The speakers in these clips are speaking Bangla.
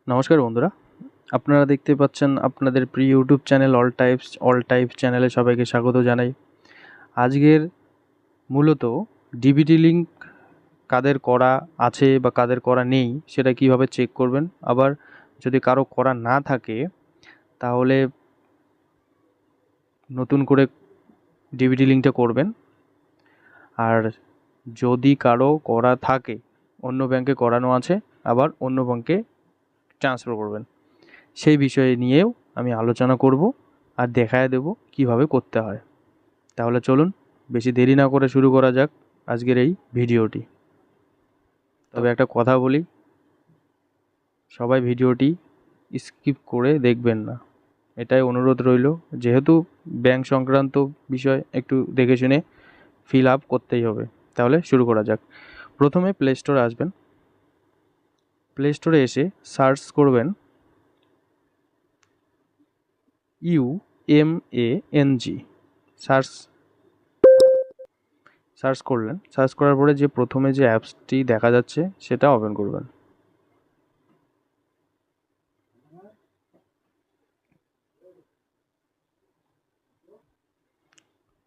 নমস্কার বন্ধুরা, আপনারা দেখতে পাচ্ছেন আপনাদের প্রিয় ইউটিউব চ্যানেল অল টাইপস চ্যানেলে সবাইকে স্বাগত জানাই। আজকের মূলত ডিবিটি লিঙ্ক কাদের করা আছে বা কাদের করা নেই সেটা কিভাবে চেক করবেন, আবার যদি কারো করা না থাকে তাহলে নতুন করে ডিবিটি লিঙ্কটা করবেন। আর যদি কারো করা থাকে, অন্য ব্যাংকে করানো আছে আবার অন্য ব্যাংকে ট্রান্সফার করবেন, সেই বিষয় নিয়েও আমি আলোচনা করব আর দেখায় দেব কিভাবে করতে হয়। তাহলে চলুন বেশি দেরি না করে শুরু করা যাক আজকের এই ভিডিওটি। তবে একটা কথা বলি, সবাই ভিডিওটি স্কিপ করে দেখবেন না, এটাই অনুরোধ রইল। যেহেতু ব্যাংক সংক্রান্ত বিষয় একটু দেখে শুনে ফিল আপ করতেই হবে। তাহলে শুরু করা যাক। প্রথমে প্লে স্টোরে আসবেন। প্লে স্টোরে এসে সার্চ করবেন UMANG। সার্চ করলেন, সার্চ করার পরে যে প্রথমে যে অ্যাপসটি দেখা যাচ্ছে সেটা ওপেন করবেন।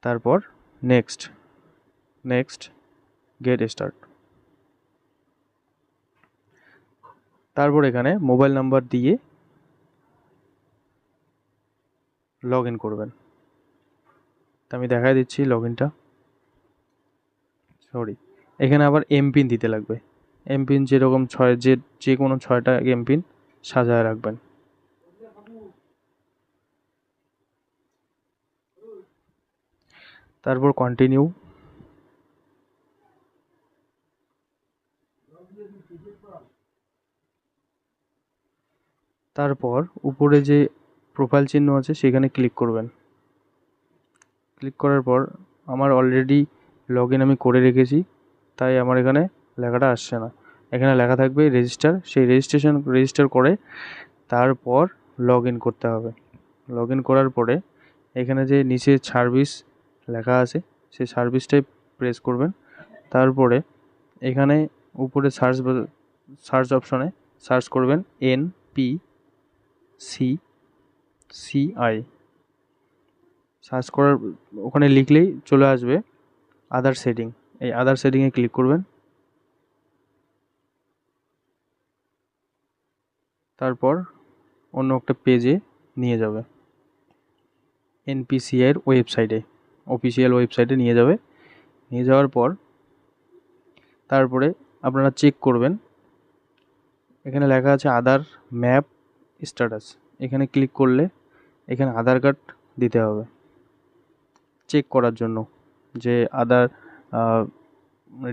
তারপর নেক্সট গেট স্টার্ট। তারপর এখানে মোবাইল নাম্বার দিয়ে লগ ইন করবেন। আমি দেখাই দিচ্ছি লগ ইনটা। এখানে আবার এমপিন দিতে লাগবে। এমপিন যেরকম যে কোনো 6টা এমপিন সাজায় রাখবেন। তারপর কন্টিনিউ। তারপর উপরে যে প্রোফাইল চিহ্ন আছে সেখানে ক্লিক করবেন। ক্লিক করার পর আমার অলরেডি লগ ইন আমি করে রেখেছি, তাই আমার এখানে লেখাটা আসছে না। এখানে লেখা থাকবে রেজিস্টার, সেই রেজিস্টার করে তারপর লগ ইন করতে হবে। লগ ইন করার পরে এখানে যে নিচে সার্ভিস লেখা আছে সেই সার্ভিসটাই প্রেস করবেন। তারপরে এখানে উপরে সার্চ অপশনে সার্চ করবেন NPCCI। সার্চ করার ওখানে লিখলেই চলে আসবে আদার সেটিং। এই আদার সেটিংয়ে ক্লিক করবেন। তারপর অন্য একটা পেজে নিয়ে যাবে, NPCI-এর ওয়েবসাইটে, অফিসিয়াল ওয়েবসাইটে নিয়ে যাবে। নিয়ে যাওয়ার পর তারপরে আপনারা চেক করবেন, এখানে লেখা আছে আধার ম্যাপ স্ট্যাটাস। এখানে ক্লিক করলে এখানে আধার কার্ড দিতে হবে চেক করার জন্য যে আধার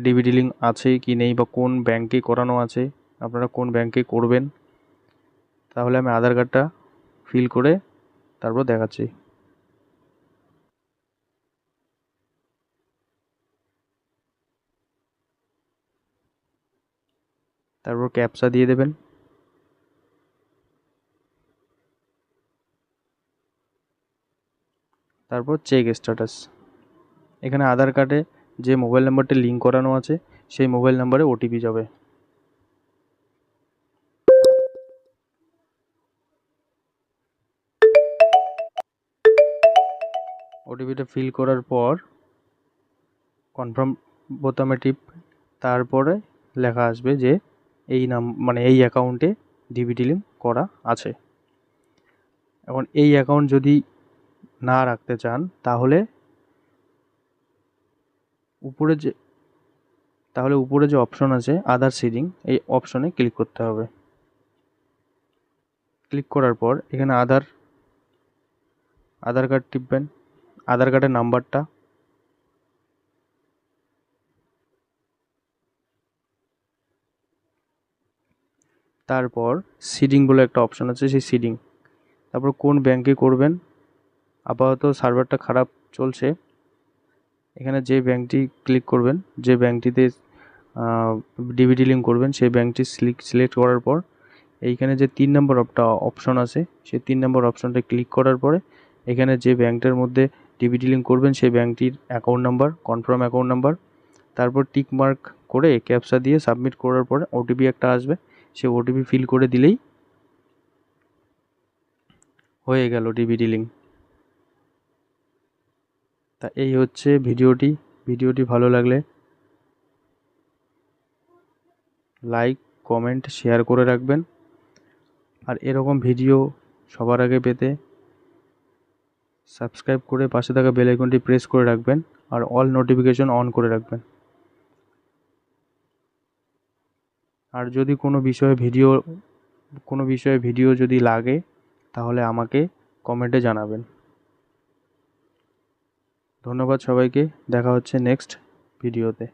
ডিবিটি লিঙ্ক আছে কি নেই, বা কোন ব্যাংকে করানো আছে, আপনারা কোন ব্যাংকে করবেন। তাহলে আমি আধার কার্ডটা ফিল করে তারপর দেখাচ্ছি। তারপর ক্যাপচা দিয়ে দেবেন। তারপর চেক স্ট্যাটাস। এখানে আধার কার্ডে যে মোবাইল নাম্বারটা লিঙ্ক করানো আছে সেই মোবাইল নাম্বারে ওটিপি যাবে। ওটিপিটা ফিল করার পর কনফার্ম বোতামে টিপ। তারপরে লেখা আসবে যে এই এই অ্যাকাউন্টে ডিবিটি লিঙ্ক করা আছে। এখন এই অ্যাকাউন্ট যদি না রাখতে চান তাহলে উপরে যে অপশন আছে আদার সিডিং, এই অপশনে ক্লিক করতে হবে। ক্লিক করার পর এখানে আধার কার্ড টিপবেন, আধার কার্ডের নাম্বারটা, তারপর সিডিং বলে একটা অপশন আছে সেই সিডিং, তারপর কোন ব্যাংকে করবেন। আপাতত সার্ভারটা খারাপ চলছে, এখানে যে ব্যাংকটি ক্লিক করবেন, যে ব্যাংকটিতে ডিবিটি লিঙ্ক করবেন সেই ব্যাংকটি সিলেক্ট করার পর এইখানে যে 3 নম্বর অপশন আছে সেই 3 নম্বর অপশনটা ক্লিক করার পরে এখানে যে ব্যাংকটার মধ্যে ডিবিটি লিঙ্ক করবেন সেই ব্যাংকটির account number, confirm account number, তারপর টিক মার্ক করে ক্যাপচা দিয়ে সাবমিট করার পরে ওটিপি একটা আসবে, সেই ওটিপি ফিল করে দিলেই হয়ে গেল ডিবিটি লিঙ্ক। তা এই হচ্ছে ভিডিওটি ভালো লাগলে লাইক, কমেন্ট, শেয়ার করে রাখবেন। আর এরকম ভিডিও সবার আগে পেতে সাবস্ক্রাইব করে পাশে থাকা বেল আইকনটি প্রেস করে রাখবেন আর অল নোটিফিকেশন অন করে রাখবেন। আর যদি কোনো বিষয়ে ভিডিও যদি লাগে তাহলে আমাকে কমেন্টে জানাবেন। ধন্যবাদ সবাইকে, দেখা হচ্ছে নেক্সট ভিডিওতে।